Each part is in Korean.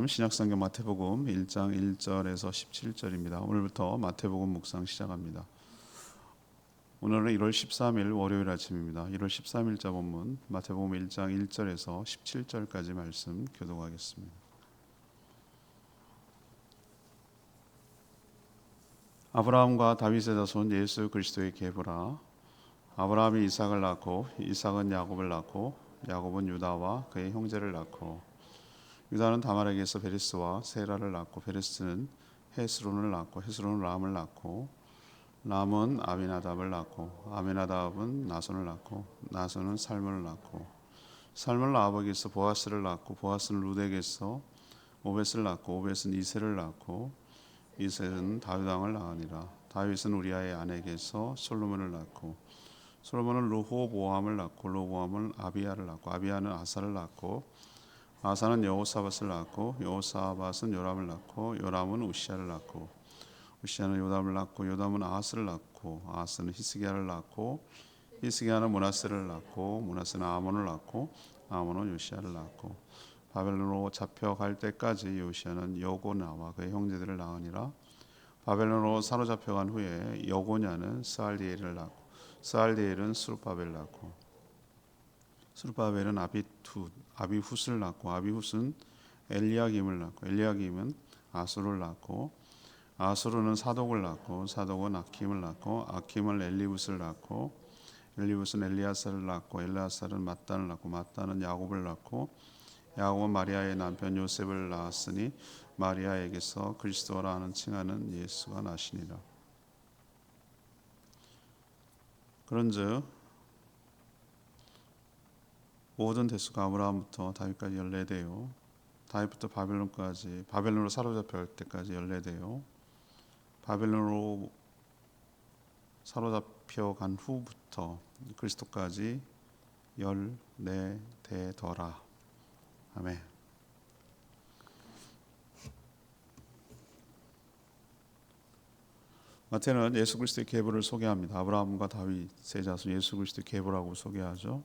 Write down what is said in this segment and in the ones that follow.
신약성경 마태복음 1장 1절에서 17절입니다. 오늘부터 마태복음 묵상 시작합니다. 오늘은 1월 13일 월요일 아침입니다. 1월 13일자 본문 마태복음 1장 1절에서 17절까지 말씀 교독하겠습니다. 아브라함과 다윗의 자손 예수 그리스도의 계보라. 아브라함이 이삭을 낳고 이삭은 야곱을 낳고 야곱은 유다와 그의 형제를 낳고 유다는 다말에게서 베레스와 세라를 낳고 베레스는 헤스론을 낳고 헤스론은 람을 낳고 람은 아미나답을 낳고 아미나답은 나손을 낳고 나손은 살몬을 낳고 살몬은 아버지에서 보아스를 낳고 보아스는 루덱에서 오벳을 낳고 오벳은 이새를 낳고 이새는 다윗 왕을 낳으니라. 다윗은 우리아의 아내에게서 솔로몬을 낳고 솔로몬은 르호보암을 낳고 르호보암은 아비야를 낳고 아비야는 아사를 낳고 아사는 여호사밧을 낳고 여호사밧은 요람을 낳고 요람은 우시야를 낳고 우시야는 요담을 낳고 요담은 아하스를 낳고 아하스는 히스기야를 낳고 히스기야는 므낫세를 낳고 므낫세는 아몬을 낳고 아몬은 요시야를 낳고 바벨론으로 잡혀갈 때까지 요시야는 여고냐와 그의 형제들을 낳으니라. 바벨론으로 사로잡혀간 후에 여고냐는 스알디엘을 낳고 스알디엘은 스룹바벨을 낳고 스룹바벨은 아비훗을 낳고 아비훗은 엘리야김을 낳고 엘리야김은 아수를 낳고 아수르는 사독을 낳고 사독은 아킴을 낳고 아킴은 엘리훗을 낳고 엘리훗은 엘리아살을 낳고 엘리아살은 mat단을 낳고 mat단은 야곱을 낳고 야곱은 마리아의 남편 요셉을 낳았으니 마리아에게서 그리스도라 칭하는 예수가 나시니라. 그런즉 모든 대수가 아브라함부터 다윗까지 14대요. 다윗부터 바벨론으로 사로잡혀갈 때까지 14대요. 바벨론으로 사로잡혀간 후부터 그리스도까지 14대더라. 아멘. 마태는 예수 그리스도의 계보를 소개합니다. 아브라함과 다윗의 자손 예수 그리스도의 계보라고 소개하죠.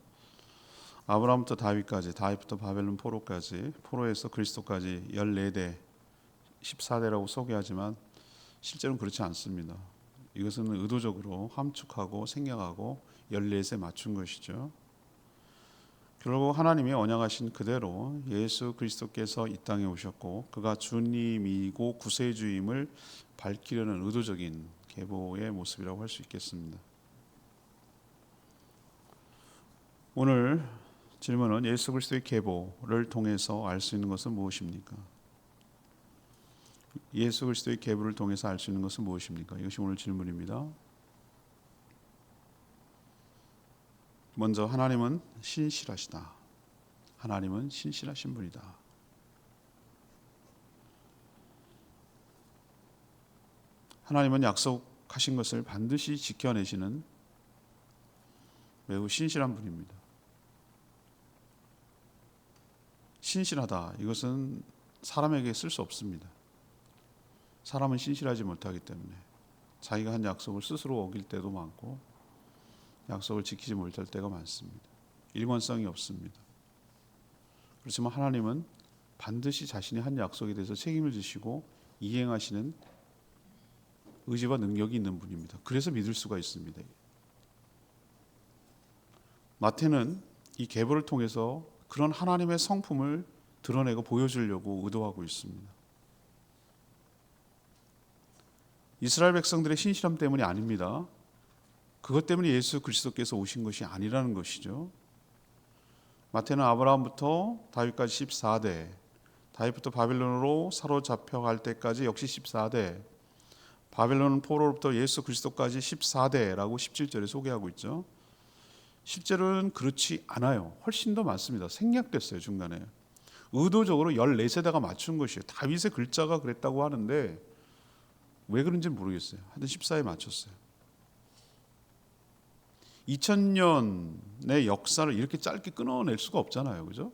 아브라함부터 다윗까지, 다윗부터 바벨론 포로까지, 포로에서 그리스도까지 14대, 14대라고 소개하지만 실제로는 그렇지 않습니다. 이것은 의도적으로 함축하고 생략하고 14에 맞춘 것이죠. 결국 하나님이 언약하신 그대로 예수 그리스도께서 이 땅에 오셨고 그가 주님이고 구세주임을 밝히려는 의도적인 계보의 모습이라고 할 수 있겠습니다. 오늘 질문은 예수 그리스도의 계보를 통해서 알 수 있는 것은 무엇입니까? 예수 그리스도의 계보를 통해서 알 수 있는 것은 무엇입니까? 이것이 오늘 질문입니다. 먼저 하나님은 신실하시다. 하나님은 신실하신 분이다. 하나님은 약속하신 것을 반드시 지켜내시는 매우 신실한 분입니다. 신실하다. 이것은 사람에게 쓸 수 없습니다. 사람은 신실하지 못하기 때문에 자기가 한 약속을 스스로 어길 때도 많고 약속을 지키지 못할 때가 많습니다. 일관성이 없습니다. 그렇지만 하나님은 반드시 자신이 한 약속에 대해서 책임을 지시고 이행하시는 의지와 능력이 있는 분입니다. 그래서 믿을 수가 있습니다. 마태는 이 계보를 통해서 그런 하나님의 성품을 드러내고 보여주려고 의도하고 있습니다. 이스라엘 백성들의 신실함 때문이 아닙니다. 그것 때문에 예수 그리스도께서 오신 것이 아니라는 것이죠. 마태는 아브라함부터 다윗까지 14대, 다윗부터 바벨론으로 사로잡혀갈 때까지 역시 14대, 바벨론 포로로부터 예수 그리스도까지 14대라고 17절에 소개하고 있죠. 실제로는 그렇지 않아요. 훨씬 더 많습니다. 생략됐어요. 중간에. 의도적으로 14세대가 맞춘 것이에요. 다윗의 글자가 그랬다고 하는데 왜 그런지는 모르겠어요. 하여튼 14에 맞췄어요. 2000년의 역사를 이렇게 짧게 끊어낼 수가 없잖아요. 그죠?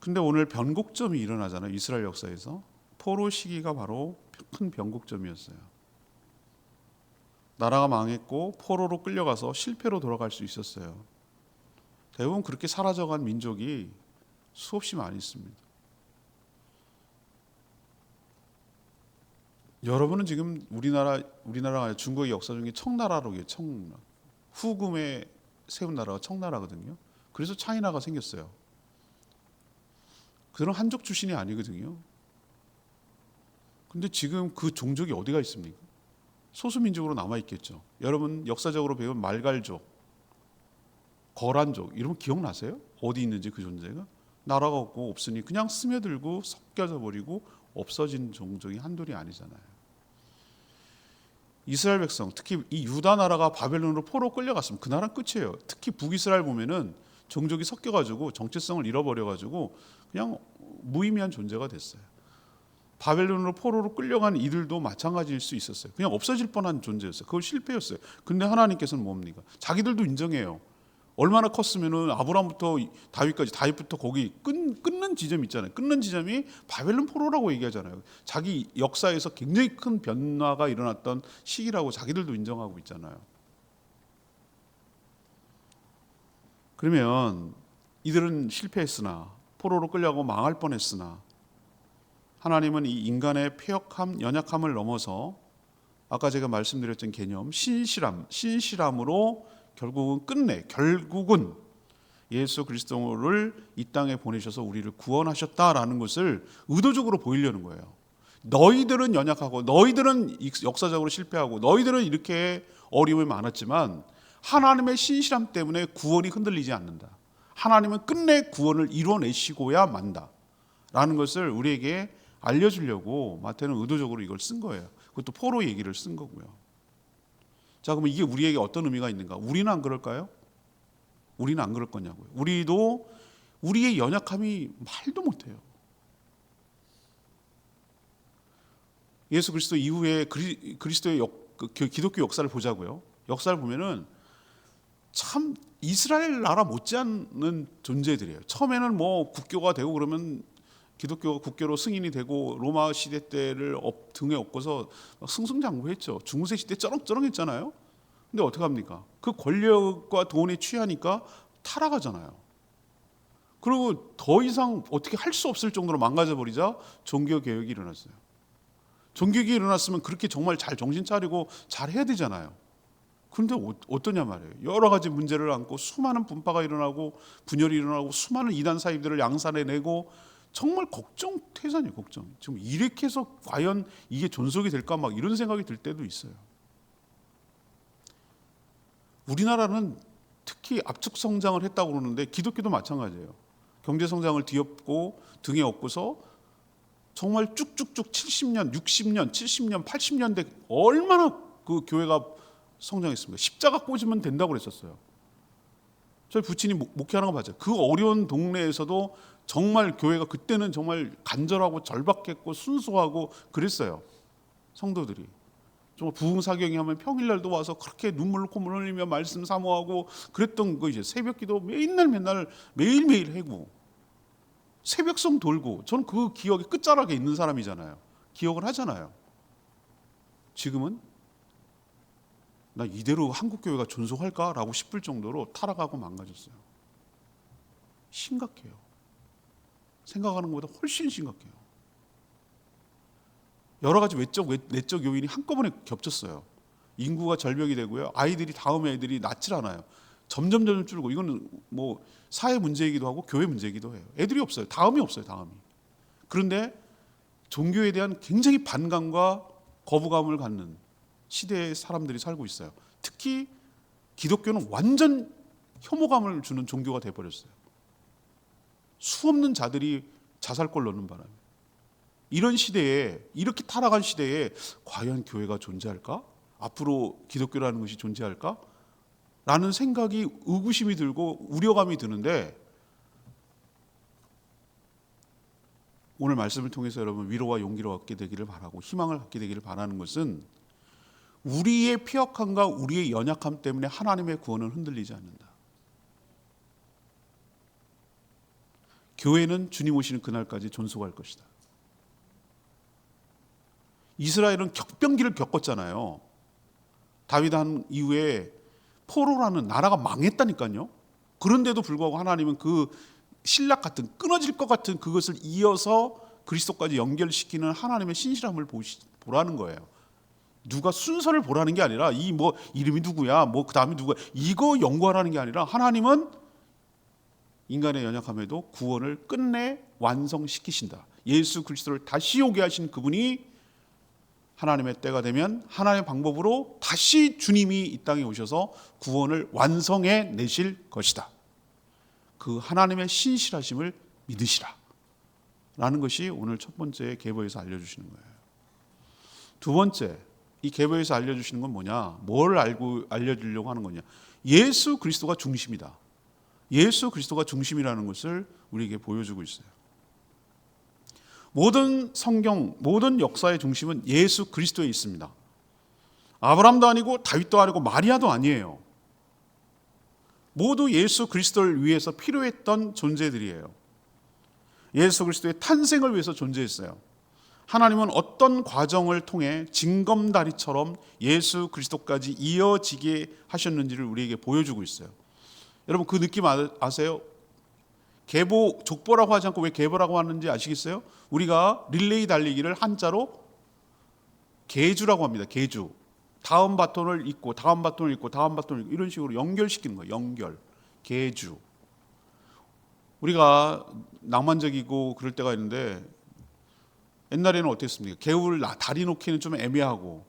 근데 오늘 변곡점이 일어나잖아요. 이스라엘 역사에서. 포로 시기가 바로 큰 변곡점이었어요. 나라가 망했고 포로로 끌려가서 실패로 돌아갈 수 있었어요. 대부분 그렇게 사라져간 민족이 수없이 많이 있습니다. 여러분은 지금 우리나라가 아니라 중국의 역사 중에 청나라로 해요. 청나. 후금에 세운 나라가 청나라거든요. 그래서 차이나가 생겼어요. 그들은 한족 출신이 아니거든요. 근데 지금 그 종족이 어디가 있습니까? 소수민족으로 남아있겠죠. 여러분 역사적으로 배운 말갈족, 거란족 이런 거 기억나세요? 어디 있는지 그 존재가? 나라가 없으니 그냥 스며들고 섞여져 버리고 없어진 종족이 한둘이 아니잖아요. 이스라엘 백성, 특히 이 유다 나라가 바벨론으로 포로 끌려갔으면 그 나라는 끝이에요. 특히 북이스라엘 보면은 종족이 섞여가지고 정체성을 잃어버려가지고 그냥 무의미한 존재가 됐어요. 바벨론으로 포로로 끌려간 이들도 마찬가지일 수 있었어요. 그냥 없어질 뻔한 존재였어요. 그걸 실패였어요. 근데 하나님께서는 뭡니까? 자기들도 인정해요. 얼마나 컸으면은 아브라함부터 다윗까지, 다윗부터 거기 끊는 지점 있잖아요. 끊는 지점이 바벨론 포로라고 얘기하잖아요. 자기 역사에서 굉장히 큰 변화가 일어났던 시기라고 자기들도 인정하고 있잖아요. 그러면 이들은 실패했으나, 포로로 끌려가고 망할 뻔했으나, 하나님은 이 인간의 폐역함, 연약함을 넘어서 아까 제가 말씀드렸던 개념 신실함으로 결국은 예수 그리스도를 이 땅에 보내셔서 우리를 구원하셨다라는 것을 의도적으로 보이려는 거예요. 너희들은 연약하고 너희들은 역사적으로 실패하고 너희들은 이렇게 어려움이 많았지만 하나님의 신실함 때문에 구원이 흔들리지 않는다. 하나님은 끝내 구원을 이뤄내시고야 만다라는 것을 우리에게 알려주려고 마태는 의도적으로 이걸 쓴 거예요. 그것도 포로 얘기를 쓴 거고요. 자, 그러면 이게 우리에게 어떤 의미가 있는가? 우리는 안 그럴까요? 우리는 안 그럴 거냐고요. 우리도 우리의 연약함이 말도 못해요. 예수 그리스도 이후에 그리스도의 기독교 역사를 보자고요. 역사를 보면은 참 이스라엘 나라 못지않는 존재들이에요. 처음에는 뭐 국교가 되고 그러면 기독교가 국교로 승인이 되고 로마 시대 때를 등에 업고서 승승장구했죠. 중세 시대 쩌렁쩌렁했잖아요. 근데 어떻게 합니까? 그 권력과 돈에 취하니까 타락하잖아요. 그리고 더 이상 어떻게 할 수 없을 정도로 망가져버리자 종교개혁이 일어났어요. 종교개혁이 일어났으면 그렇게 정말 잘 정신 차리고 잘 해야 되잖아요. 그런데 어떠냐 말이에요. 여러 가지 문제를 안고 수많은 분파가 일어나고 분열이 일어나고 수많은 이단 사이들을 양산해내고 정말 태산이에요. 걱정. 지금 이렇게 해서 과연 이게 존속이 될까 막 이런 생각이 들 때도 있어요. 우리나라는 특히 압축 성장을 했다고 그러는데 기독교도 마찬가지예요. 경제 성장을 뒤엎고 등에 업고서 정말 쭉쭉쭉 70년, 60년, 70년, 80년대 얼마나 그 교회가 성장했습니까? 십자가 꽂으면 된다고 그랬었어요. 저희 부친이 목회하는 거 맞아요. 그 어려운 동네에서도 정말 교회가 그때는 정말 간절하고 절박했고 순수하고 그랬어요. 성도들이. 정말 부흥사경이 하면 평일날도 와서 그렇게 눈물로 콧물 흘리며 말씀 사모하고 그랬던 거 이제 새벽기도 맨날 매일매일 하고 새벽성 돌고 저는 그 기억의 끝자락에 있는 사람이잖아요. 기억을 하잖아요. 지금은 나 이대로 한국교회가 존속할까라고 싶을 정도로 타락하고 망가졌어요. 심각해요. 생각하는 것보다 훨씬 심각해요. 여러 가지 외적 내적 요인이 한꺼번에 겹쳤어요. 인구가 절벽이 되고요. 다음 애들이 낳질 않아요. 점점 줄고 이거는 뭐 사회 문제이기도 하고 교회 문제이기도 해요. 애들이 없어요. 다음이 없어요. 그런데 종교에 대한 굉장히 반감과 거부감을 갖는 시대의 사람들이 살고 있어요. 특히 기독교는 완전 혐오감을 주는 종교가 돼버렸어요. 수없는 자들이 자살골 넣는 바람에 이런 시대에 이렇게 타락한 시대에 과연 교회가 존재할까? 앞으로 기독교라는 것이 존재할까? 라는 생각이 의구심이 들고 우려감이 드는데 오늘 말씀을 통해서 여러분 위로와 용기를 얻게 되기를 바라고 희망을 갖게 되기를 바라는 것은 우리의 폐역함과 우리의 연약함 때문에 하나님의 구원은 흔들리지 않는다. 교회는 주님 오시는 그날까지 존속할 것이다. 이스라엘은 격변기를 겪었잖아요. 다윗 한 이후에 포로라는 나라가 망했다니까요. 그런데도 불구하고 하나님은 그 신락 같은 끊어질 것 같은 그것을 이어서 그리스도까지 연결시키는 하나님의 신실함을 보라는 거예요. 누가 순서를 보라는 게 아니라 이 뭐 이름이 누구야, 뭐 그 다음이 누구야, 이거 연구하라는 게 아니라 하나님은 인간의 연약함에도 구원을 끝내 완성시키신다. 예수 그리스도를 다시 오게 하신 그분이 하나님의 때가 되면 하나님의 방법으로 다시 주님이 이 땅에 오셔서 구원을 완성해 내실 것이다. 그 하나님의 신실하심을 믿으시라 라는 것이 오늘 첫 번째 계보에서 알려주시는 거예요. 두 번째, 이 계보에서 알려주시는 건 뭐냐? 뭘 알려주려고 하는 거냐? 예수 그리스도가 중심이다. 예수 그리스도가 중심이라는 것을 우리에게 보여주고 있어요. 모든 성경, 모든 역사의 중심은 예수 그리스도에 있습니다. 아브라함도 아니고 다윗도 아니고 마리아도 아니에요. 모두 예수 그리스도를 위해서 필요했던 존재들이에요. 예수 그리스도의 탄생을 위해서 존재했어요. 하나님은 어떤 과정을 통해 징검다리처럼 예수 그리스도까지 이어지게 하셨는지를 우리에게 보여주고 있어요. 여러분 그 느낌 아세요? 계보, 족보라고 하지 않고 왜 계보라고 하는지 아시겠어요? 우리가 릴레이 달리기를 한자로 계주라고 합니다. 계주. 다음 바톤을 잇고 다음 바톤을 잇고 다음 바톤을 잇고 이런 식으로 연결시키는 거예요. 연결. 계주. 우리가 낭만적이고 그럴 때가 있는데 옛날에는 어땠습니까? 개울 다리 놓기는 좀 애매하고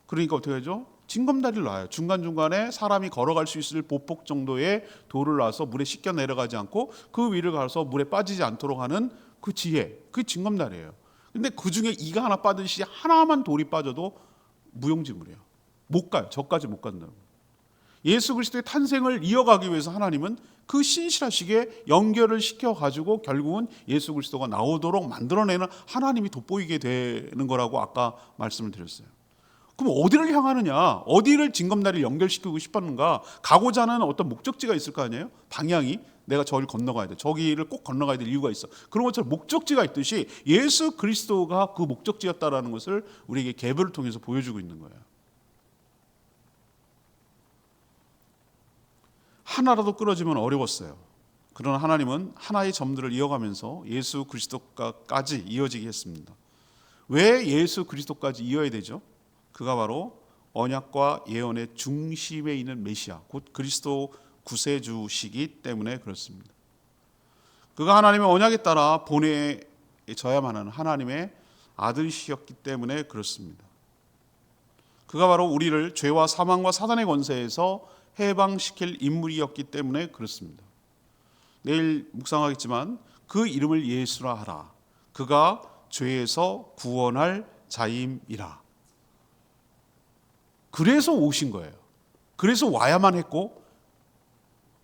그러니까 어떻게 하죠? 징검다리를 놔요. 중간중간에 사람이 걸어갈 수 있을 보폭 정도의 돌을 놔서 물에 씻겨 내려가지 않고 그 위를 가서 물에 빠지지 않도록 하는 그 지혜, 그게 징검다리예요. 근데 그 중에 이가 하나 빠듯이 하나만 돌이 빠져도 무용지물이에요. 못 가요. 저까지 못 간다고. 예수 그리스도의 탄생을 이어가기 위해서 하나님은 그 신실하시게 연결을 시켜가지고 결국은 예수 그리스도가 나오도록 만들어내는 하나님이 돋보이게 되는 거라고 아까 말씀을 드렸어요. 그럼 어디를 향하느냐? 어디를 징검다리를 연결시키고 싶었는가? 가고자 하는 어떤 목적지가 있을 거 아니에요? 방향이 내가 저기를 건너가야 돼. 저기를 꼭 건너가야 될 이유가 있어. 그런 것처럼 목적지가 있듯이 예수 그리스도가 그 목적지였다라는 것을 우리에게 계보를 통해서 보여주고 있는 거예요. 하나라도 끊어지면 어려웠어요. 그러나 하나님은 하나의 점들을 이어가면서 예수 그리스도까지 이어지게 했습니다. 왜 예수 그리스도까지 이어야 되죠? 그가 바로 언약과 예언의 중심에 있는 메시아, 곧 그리스도 구세주시기 때문에 그렇습니다. 그가 하나님의 언약에 따라 보내져야만 하는 하나님의 아들이셨기 때문에 그렇습니다. 그가 바로 우리를 죄와 사망과 사단의 권세에서 해방시킬 인물이었기 때문에 그렇습니다. 내일 묵상하겠지만 그 이름을 예수라 하라. 그가 죄에서 구원할 자임이라. 그래서 오신 거예요. 그래서 와야만 했고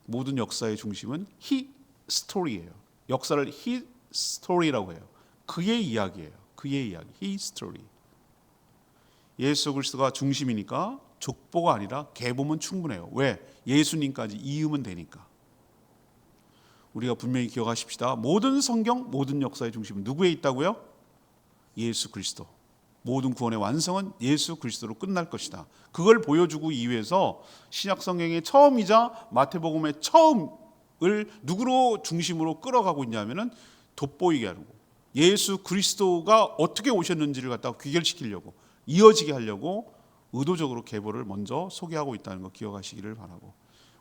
모든 역사의 중심은 히 스토리예요. 역사를 히 스토리라고 해요. 그의 이야기예요. 그의 이야기. 히 스토리. 예수 그리스도가 중심이니까 족보가 아니라 계보면 충분해요. 왜? 예수님까지 이으면 되니까. 우리가 분명히 기억하십시다. 모든 성경, 모든 역사의 중심은 누구에 있다고요? 예수 그리스도. 모든 구원의 완성은 예수 그리스도로 끝날 것이다. 그걸 보여주고 이후에서 신약 성경의 처음이자 마태복음의 처음을 누구로 중심으로 끌어가고 있냐면은 돋보이게 하고 예수 그리스도가 어떻게 오셨는지를 갖다가 귀결시키려고 이어지게 하려고 의도적으로 계보를 먼저 소개하고 있다는 거 기억하시기를 바라고,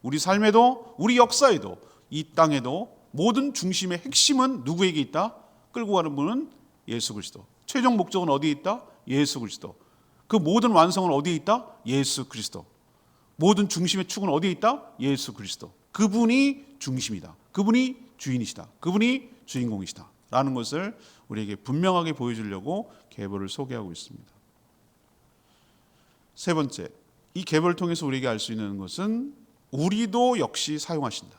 우리 삶에도 우리 역사에도 이 땅에도 모든 중심의 핵심은 누구에게 있다? 끌고 가는 분은 예수 그리스도. 최종 목적은 어디에 있다? 예수 그리스도. 그 모든 완성은 어디에 있다? 예수 그리스도. 모든 중심의 축은 어디에 있다? 예수 그리스도. 그분이 중심이다. 그분이 주인이시다. 그분이 주인공이시다 라는 것을 우리에게 분명하게 보여주려고 계보를 소개하고 있습니다. 세 번째, 이 계보를 통해서 우리에게 알 수 있는 것은 우리도 역시 사용하신다.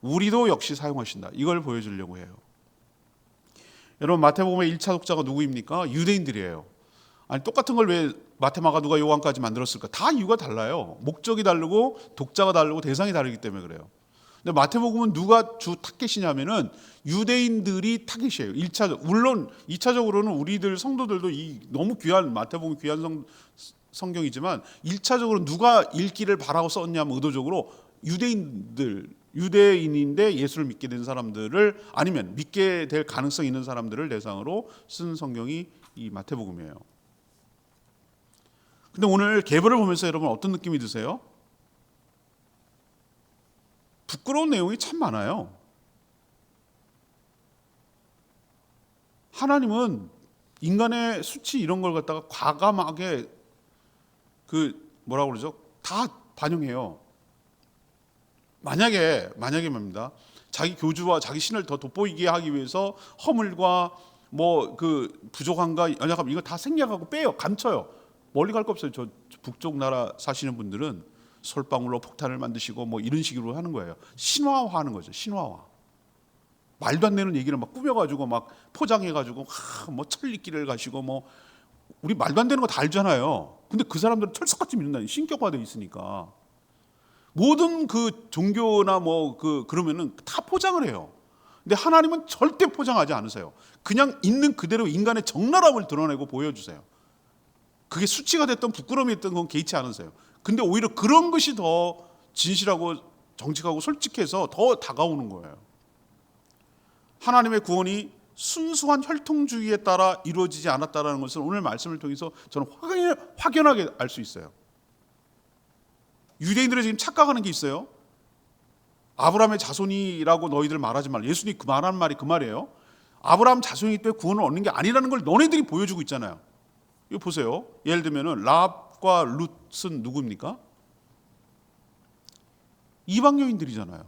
우리도 역시 사용하신다. 이걸 보여주려고 해요. 여러분 마태복음의 1차 독자가 누구입니까? 유대인들이에요. 아니 똑같은 걸 왜 마태, 마가, 누가, 요한까지 만들었을까? 다 이유가 달라요. 목적이 다르고 독자가 다르고 대상이 다르기 때문에 그래요. 근데 마태복음은 누가 주 타겟이냐면은 유대인들이 타겟이에요. 1차적. 물론 2차적으로는 우리들 성도들도 이 너무 귀한 마태복음 귀한 성경이지만 1차적으로 누가 읽기를 바라고 썼냐면 의도적으로 유대인인데 예수를 믿게 된 사람들을, 아니면 믿게 될 가능성이 있는 사람들을 대상으로 쓴 성경이 이 마태복음이에요. 근데 오늘 계보를 보면서 여러분 어떤 느낌이 드세요? 부끄러운 내용이 참 많아요. 하나님은 인간의 수치 이런 걸 갖다가 과감하게 뭐라고 그러죠? 다 반영해요. 만약에 말입니다. 자기 교주와 자기 신을 더 돋보이게 하기 위해서 허물과 부족함과 연약함 이거 다 생략하고 빼요. 감춰요. 멀리 갈 거 없어요. 저 북쪽 나라 사시는 분들은 솔방울로 폭탄을 만드시고 이런 식으로 하는 거예요. 신화화하는 거죠. 신화화. 말도 안 되는 얘기를 막 꾸며가지고 막 포장해가지고 천리길을 가시고 우리 말도 안 되는 거 다 알잖아요. 근데 그 사람들은 철석같이 믿는다니, 신격화되어 있으니까. 모든 그 종교나 그러면은 다 포장을 해요. 근데 하나님은 절대 포장하지 않으세요. 그냥 있는 그대로 인간의 적나라함을 드러내고 보여주세요. 그게 수치가 됐던 부끄러움이 됐던 건 개의치 않으세요. 근데 오히려 그런 것이 더 진실하고 정직하고 솔직해서 더 다가오는 거예요. 하나님의 구원이 순수한 혈통주의에 따라 이루어지지 않았다는 것을 오늘 말씀을 통해서 저는 확연하게 알 수 있어요. 유대인들이 지금 착각하는 게 있어요. 아브라함의 자손이라고 너희들 말하지 말라. 예수님이 말하는 말이 그 말이에요. 아브라함 자손이기 때문에 구원을 얻는 게 아니라는 걸 너네들이 보여주고 있잖아요. 이거 보세요. 예를 들면은 라합과 룻은 누구입니까? 이방 여인들이잖아요.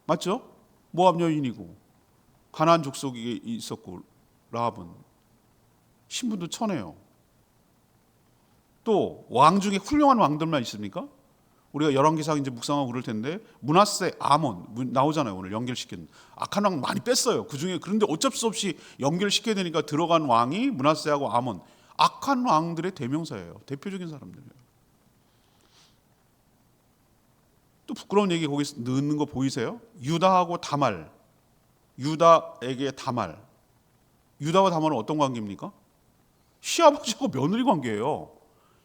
맞죠? 모압 여인이고 가나안 족속에 있었고, 라합은 신분도 천해요. 또 왕 중에 훌륭한 왕들만 있습니까? 우리가 열왕기상 이제 묵상하고 그럴 텐데 므낫세, 아몬 나오잖아요. 오늘 연결시킨 악한 왕 많이 뺐어요. 그 중에 그런데 어쩔 수 없이 연결시켜야 되니까 들어간 왕이 므낫세하고 아몬, 악한 왕들의 대명사예요. 대표적인 사람들이에요. 또 부끄러운 얘기 거기 넣는 거 보이세요? 유다하고 다말, 유다에게 다말. 유다와 다말은 어떤 관계입니까? 시아버지하고 며느리 관계예요.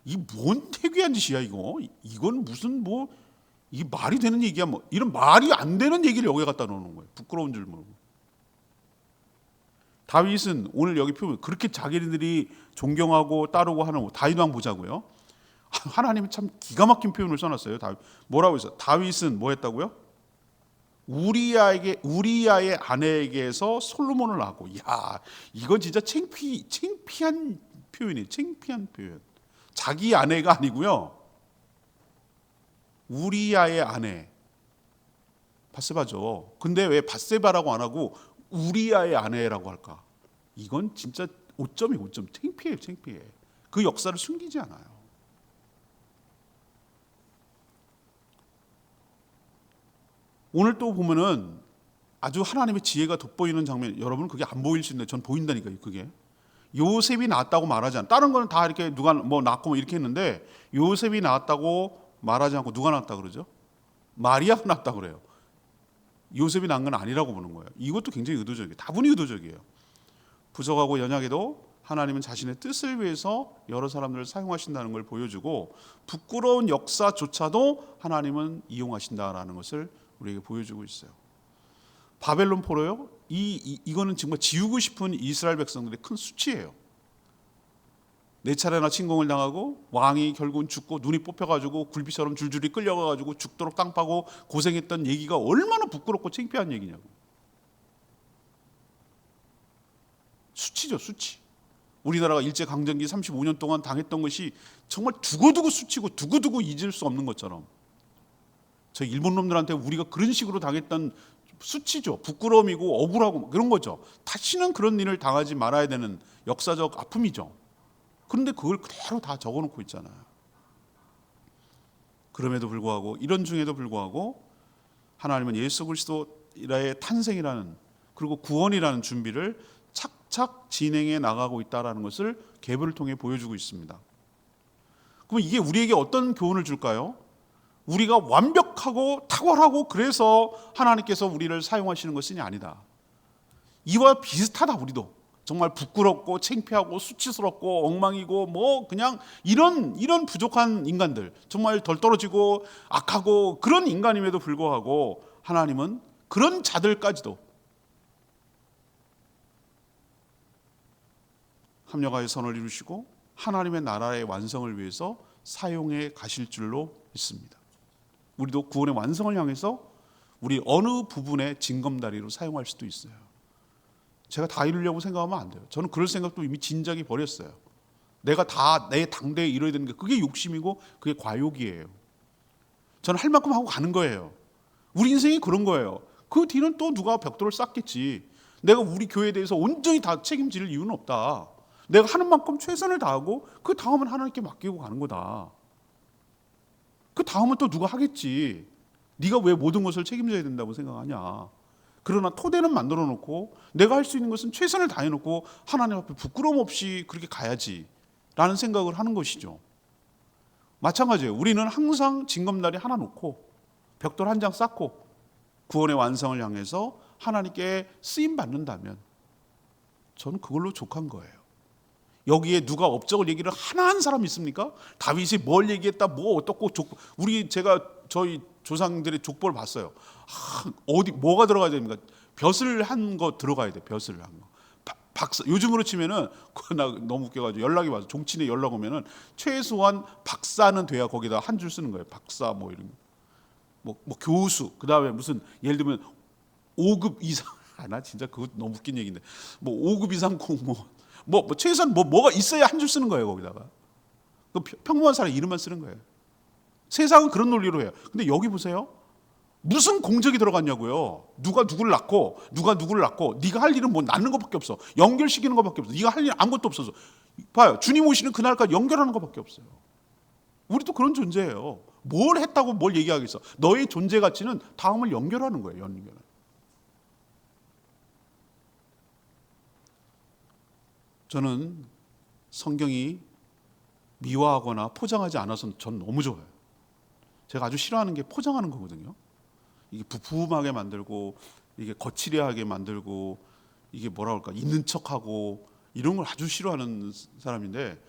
이 뭔 태귀한 짓이야 이거. 이건 무슨 이게 말이 되는 얘기야. 이런 말이 안 되는 얘기를 여기에 갖다 놓는 거예요. 부끄러운 줄 모르고. 다윗은 오늘 여기 표현 그렇게 자기들이 존경하고 따르고 하는 다윗 왕 보자고요. 하나님이 참 기가 막힌 표현을 써놨어요. 뭐라고 했어요? 다윗은 뭐 했다고요? 우리야의 아내에게서 솔로몬을 낳고. 야, 이건 진짜 창피한 표현이에요. 창피한 표현. 자기 아내가 아니고요. 우리야의 아내. 밧세바죠. 근데 왜 밧세바라고 안 하고 우리야의 아내라고 할까? 이건 진짜 5점이 5점. 창피해요, 창피해. 그 역사를 숨기지 않아요. 오늘 또 보면은 아주 하나님의 지혜가 돋보이는 장면, 여러분 그게 안 보일 수 있는데 전 보인다니까요. 그게 요셉이 낳았다고 말하지 않아. 다른 거는 다 이렇게 누가 낳고 이렇게 했는데 요셉이 낳았다고 말하지 않고 누가 낳았다 그러죠? 마리아가 낳았다 그래요. 요셉이 낳은 건 아니라고 보는 거예요. 이것도 굉장히 의도적이에요. 다분히 의도적이에요. 부족하고 연약해도 하나님은 자신의 뜻을 위해서 여러 사람들을 사용하신다는 걸 보여주고, 부끄러운 역사조차도 하나님은 이용하신다라는 것을 우리에게 보여주고 있어요. 바벨론 포로요? 이거는 정말 지우고 싶은 이스라엘 백성들의 큰 수치예요. 네 차례나 침공을 당하고 왕이 결국은 죽고 눈이 뽑혀가지고 굴비처럼 줄줄이 끌려가가지고 죽도록 땅 파고 고생했던 얘기가 얼마나 부끄럽고 창피한 얘기냐고. 수치죠, 수치. 우리나라가 일제강점기 35년 동안 당했던 것이 정말 두고두고 수치고 두고두고 잊을 수 없는 것처럼, 저 일본 놈들한테 우리가 그런 식으로 당했던 수치죠. 부끄러움이고 억울하고 그런 거죠. 다시는 그런 일을 당하지 말아야 되는 역사적 아픔이죠. 그런데 그걸 그대로 다 적어놓고 있잖아요. 그럼에도 불구하고, 이런 중에도 불구하고 하나님은 예수 그리스도의 탄생이라는, 그리고 구원이라는 준비를 착착 진행해 나가고 있다는 것을 계보를 통해 보여주고 있습니다. 그럼 이게 우리에게 어떤 교훈을 줄까요? 우리가 완벽하고 탁월하고 그래서 하나님께서 우리를 사용하시는 것이 아니다. 이와 비슷하다. 우리도 정말 부끄럽고 창피하고 수치스럽고 엉망이고 뭐 그냥 이런 부족한 인간들, 정말 덜 떨어지고 악하고 그런 인간임에도 불구하고 하나님은 그런 자들까지도 합력하여 선을 이루시고 하나님의 나라의 완성을 위해서 사용해 가실 줄로 믿습니다. 우리도 구원의 완성을 향해서 우리 어느 부분의 징검다리로 사용할 수도 있어요. 제가 다 이루려고 생각하면 안 돼요. 저는 그럴 생각도 이미 진작에 버렸어요. 내가 다 내 당대에 이뤄야 되는 게 그게 욕심이고 그게 과욕이에요. 저는 할 만큼 하고 가는 거예요. 우리 인생이 그런 거예요. 그 뒤는 또 누가 벽돌을 쌓겠지. 내가 우리 교회에 대해서 온전히 다 책임질 이유는 없다. 내가 하는 만큼 최선을 다하고 그 다음은 하나님께 맡기고 가는 거다. 그 다음은 또 누가 하겠지. 네가 왜 모든 것을 책임져야 된다고 생각하냐. 그러나 토대는 만들어 놓고 내가 할 수 있는 것은 최선을 다해 놓고 하나님 앞에 부끄러움 없이 그렇게 가야지 라는 생각을 하는 것이죠. 마찬가지예요. 우리는 항상 징검다리 하나 놓고 벽돌 한 장 쌓고 구원의 완성을 향해서 하나님께 쓰임 받는다면 저는 그걸로 족한 거예요. 여기에 누가 업적을 얘기를 하나 한 사람 있습니까? 다윗이 뭘 얘기했다, 뭐 어떻고 제가 저희 조상들의 족보를 봤어요. 어디 뭐가 들어가야 됩니까? 벼슬 한 거 들어가야 돼. 벼슬 한 거. 박사 요즘으로 치면은 나 너무 웃겨가지고 연락이 와서 종친에 연락 오면은 최소한 박사는 돼야 거기다 한 줄 쓰는 거예요. 박사 뭐 이런 뭐 교수 그다음에 무슨 예를 들면 5급 이상 나 진짜 그거 너무 웃긴 얘기인데 뭐 5급 이상 공무원 뭐 최소한 뭐가 있어야 한 줄 쓰는 거예요. 거기다가 평범한 사람 이름만 쓰는 거예요. 세상은 그런 논리로 해요. 근데 여기 보세요. 무슨 공적이 들어갔냐고요. 누가 누구를 낳고 네가 할 일은 뭐 낳는 것밖에 없어. 연결시키는 것밖에 없어. 네가 할 일 아무것도 없어서. 봐요. 주님 오시는 그날까지 연결하는 것밖에 없어요. 우리도 그런 존재예요. 뭘 했다고 뭘 얘기하겠어. 너의 존재 가치는 다음을 연결하는 거예요. 연결. 저는 성경이 미화하거나 포장하지 않아서 전 너무 좋아요. 제가 아주 싫어하는 게 포장하는 거거든요. 이게 부품하게 만들고 이게 거칠하게 만들고 이게 뭐라 그럴까 있는 척하고 이런 걸 아주 싫어하는 사람인데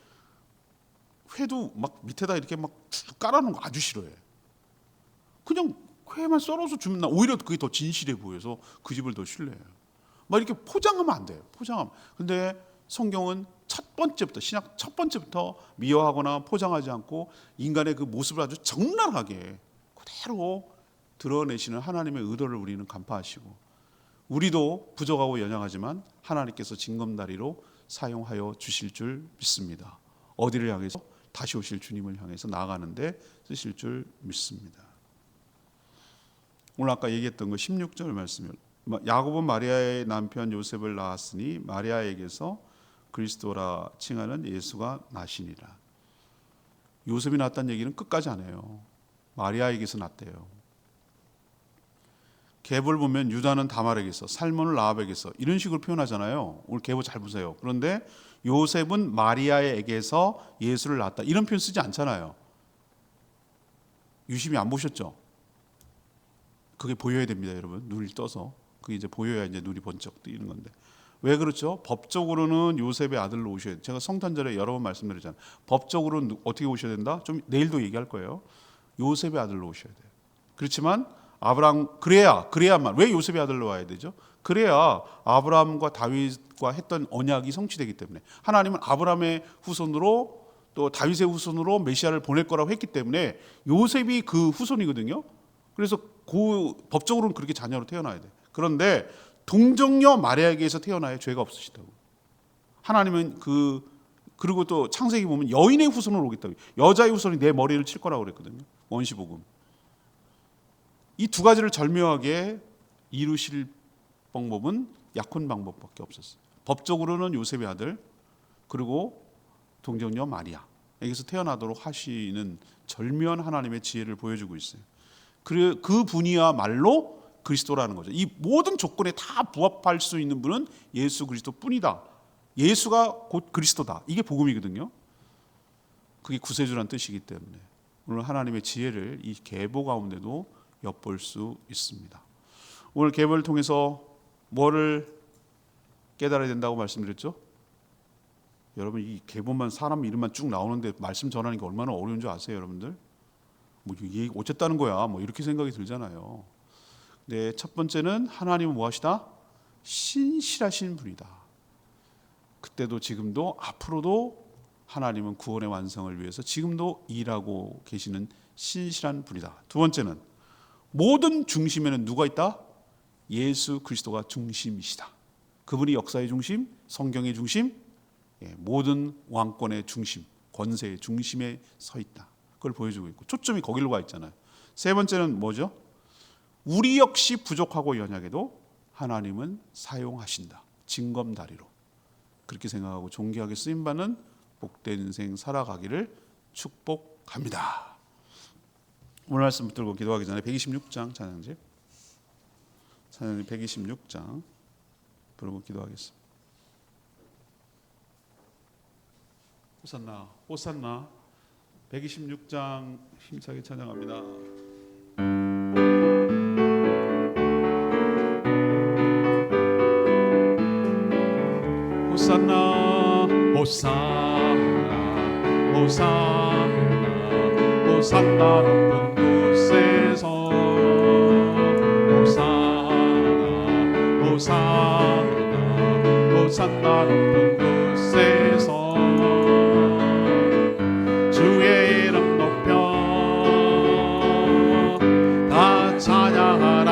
회도 막 밑에다 이렇게 막 깔아놓은 거 아주 싫어해. 그냥 회만 썰어서 주면 나 오히려 그게 더 진실해 보여서 그 집을 더 신뢰해요. 막 이렇게 포장하면 안 돼요. 포장하면. 근데 성경은 첫 번째부터 신약 첫 번째부터 미화하거나 포장하지 않고 인간의 그 모습을 아주 적나라하게 그대로 드러내시는 하나님의 의도를 우리는 간파하시고 우리도 부족하고 연약하지만 하나님께서 징검다리로 사용하여 주실 줄 믿습니다. 어디를 향해서? 다시 오실 주님을 향해서 나아가는데 쓰실 줄 믿습니다. 오늘 아까 얘기했던 거 16절 말씀이요. 야곱은 마리아의 남편 요셉을 낳았으니 마리아에게서 그리스도라 칭하는 예수가 나시니라. 요셉이 낳았다는 얘기는 끝까지 안 해요. 마리아에게서 낳대요. 계보를 보면 유다는 다말에게서, 살몬은 라합에게서 이런 식으로 표현하잖아요. 오늘 계보 잘 보세요. 그런데 요셉은 마리아에게서 예수를 낳았다 이런 표현 쓰지 않잖아요. 유심히 안 보셨죠? 그게 보여야 됩니다, 여러분. 눈을 떠서 그게 이제 보여야 이제 눈이 번쩍 뜨이는 건데. 왜 그렇죠? 법적으로는 요셉의 아들로 오셔야 돼요. 제가 성탄절에 여러 번 말씀드렸잖아요. 법적으로는 어떻게 오셔야 된다? 좀 내일도 얘기할 거예요. 요셉의 아들로 오셔야 돼요. 그렇지만 아브라함 그래야만 왜 요셉의 아들로 와야 되죠? 그래야 아브라함과 다윗과 했던 언약이 성취되기 때문에 하나님은 아브라함의 후손으로 또 다윗의 후손으로 메시아를 보낼 거라고 했기 때문에 요셉이 그 후손이거든요. 그래서 법적으로는 그렇게 자녀로 태어나야 돼. 그런데 동정녀 마리아에게서 태어나야 죄가 없으시다고. 하나님은 그리고 또 창세기 보면 여인의 후손으로 오겠다고. 여자의 후손이 내 머리를 칠 거라고 그랬거든요. 원시복음. 이 두 가지를 절묘하게 이루실 방법은 약혼 방법밖에 없었어요. 법적으로는 요셉의 아들 그리고 동정녀 마리아에게서 태어나도록 하시는 절묘한 하나님의 지혜를 보여주고 있어요. 그 분이야말로 그리스도라는 거죠. 이 모든 조건에 다 부합할 수 있는 분은 예수 그리스도뿐이다. 예수가 곧 그리스도다. 이게 복음이거든요. 그게 구세주란 뜻이기 때문에 오늘 하나님의 지혜를 이 계보 가운데도 엿볼 수 있습니다. 오늘 계보를 통해서 뭐를 깨달아야 된다고 말씀드렸죠? 여러분 이 계보만 사람 이름만 쭉 나오는데 말씀 전하는 게 얼마나 어려운 줄 아세요, 여러분들? 뭐 이게 어쨌다는 거야, 뭐 이렇게 생각이 들잖아요. 네, 첫 번째는 하나님은 무엇이다? 신실하신 분이다. 그때도 지금도 앞으로도 하나님은 구원의 완성을 위해서 지금도 일하고 계시는 신실한 분이다. 두 번째는 모든 중심에는 누가 있다? 예수 그리스도가 중심이시다. 그분이 역사의 중심, 성경의 중심, 모든 왕권의 중심, 권세의 중심에 서 있다. 그걸 보여주고 있고 초점이 거기로 가 있잖아요. 세 번째는 뭐죠? 우리 역시 부족하고 연약해도 하나님은 사용하신다. 징검다리로. 그렇게 생각하고 존귀하게 쓰임받는 복된 인생 살아가기를 축복합니다. 오늘 말씀 붙들고 기도하기 전에 126장 찬양집 126장 부르고 기도하겠습니다. 호산나 호산나 126장 힘차게 찬양합니다. 호산나 호산나 호산나 호산나 높은 곳에서 호산나 호산나 호산나 높은 곳에서 주의 이름 높여 다 찬양하라.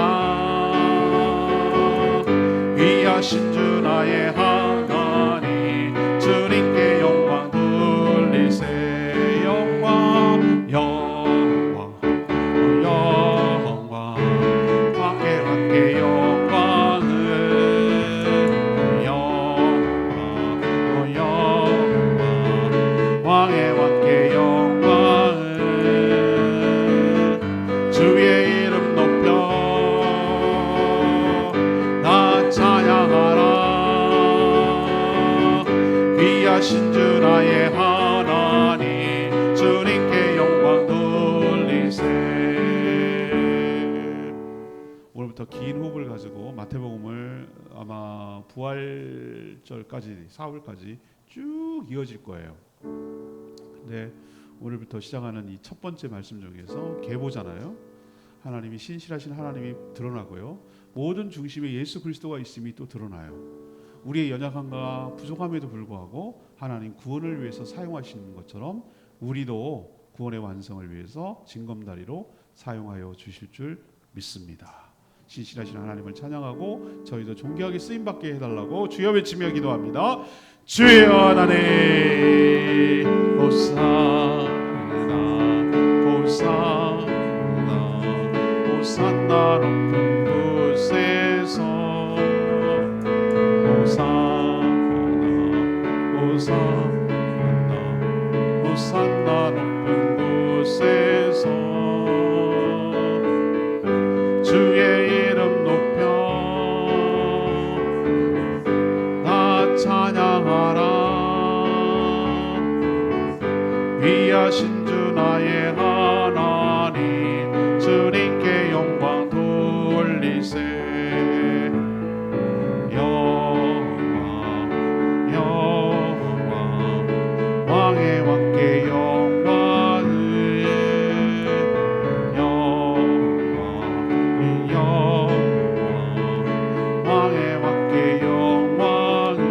귀하신 주 나의 하나님 주님께 영광 돌리세. 영광 영광 영광 함께 함께 영광을 영광 영광 왕의 왕께 영광을 주의 이름 높여 나 찬양하라. 귀하신 주 나의 하나님 주님께 영광 돌리세. 오늘부터 긴 호흡을 가지고 마태복음을 아마 부활절까지 사흘까지 쭉 이어질 거예요. 근데 오늘부터 시작하는 이 첫 번째 말씀 중에서 계보잖아요. 하나님이 신실하신 하나님이 드러나고요. 모든 중심에 예수 그리스도가 있음이 또 드러나요. 우리의 연약함과 부족함에도 불구하고 하나님 구원을 위해서 사용하시는 것처럼 우리도 구원의 완성을 위해서 징검다리로 사용하여 주실 줄 믿습니다. 신실하신 하나님을 찬양하고 저희도 존귀하게 쓰임받게 해달라고 주여 외치며 기도합니다. 주여 하나님 호산나 호산나 호산나 높은 곳에서 호산나 호산나 호산나 높은 곳에서 주의 이름 높여 나 찬양하라. 귀하신 주 나의 하나님 주님께 영광 돌리세. 영광 영광 왕의 왕께 영광을 영광 영광 왕의 왕께 영광을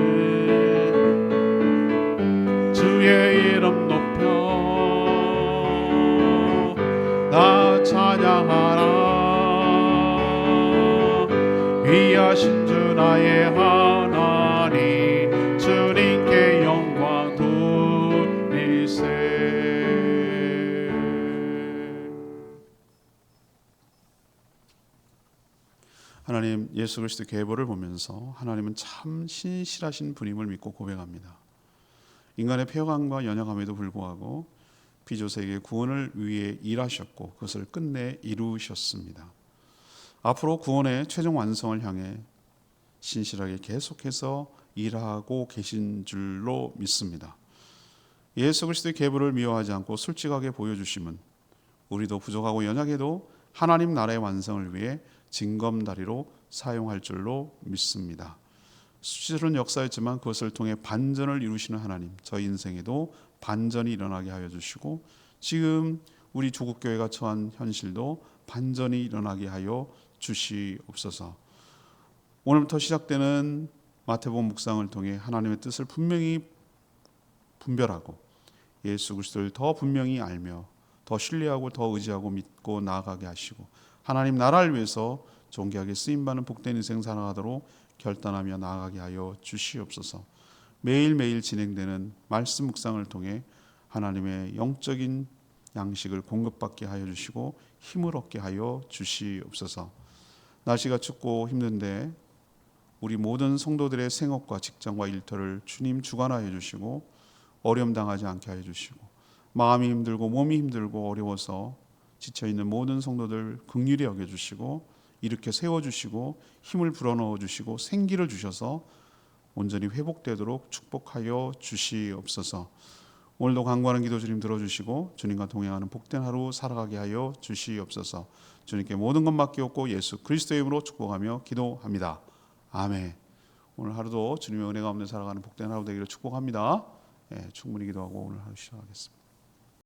주의 이름 높여 나 찬양하라. 귀하신 주 나의 하나님 주님께 영광 돌리세. 하나님 예수 그리스도 계보를 보면서 하나님은 참 신실하신 분임을 믿고 고백합니다. 인간의 폐역함과 연약함에도 불구하고 피조세계의 구원을 위해 일하셨고 그것을 끝내 이루셨습니다. 앞으로 구원의 최종 완성을 향해 신실하게 계속해서 일하고 계신 줄로 믿습니다. 예수 그리스도의 계보를 미워하지 않고 솔직하게 보여주심은 우리도 부족하고 연약해도 하나님 나라의 완성을 위해 징검다리로 사용할 줄로 믿습니다. 수치스러운 역사였지만 그것을 통해 반전을 이루시는 하나님, 저희 인생에도 반전이 일어나게 하여 주시고 지금 우리 조국교회가 처한 현실도 반전이 일어나게 하여 주시옵소서. 오늘부터 시작되는 마태복음 묵상을 통해 하나님의 뜻을 분명히 분별하고 예수 그리스도를 더 분명히 알며 더 신뢰하고 더 의지하고 믿고 나아가게 하시고 하나님 나라를 위해서 존귀하게 쓰임받는 복된 인생 살아가도록 결단하며 나아가게 하여 주시옵소서. 매일매일 진행되는 말씀 묵상을 통해 하나님의 영적인 양식을 공급받게 하여 주시고 힘을 얻게 하여 주시옵소서. 날씨가 춥고 힘든데 우리 모든 성도들의 생업과 직장과 일터를 주님 주관하여 주시고 어려움 당하지 않게 하여 주시고 마음이 힘들고 몸이 힘들고 어려워서 지쳐있는 모든 성도들 긍휼히 여겨주시고 일으켜 세워주시고 힘을 불어넣어 주시고 생기를 주셔서 온전히 회복되도록 축복하여 주시옵소서. 오늘도 간구하는 기도 주님 들어주시고 주님과 동행하는 복된 하루 살아가게 하여 주시옵소서. 주님께 모든 것 맡기옵고 예수 그리스도의 이름으로 축복하며 기도합니다. 아멘. 오늘 하루도 주님의 은혜가 없는 살아가는 복된 하루 되기를 축복합니다. 충분히 기도하고 오늘 하루 시작하겠습니다.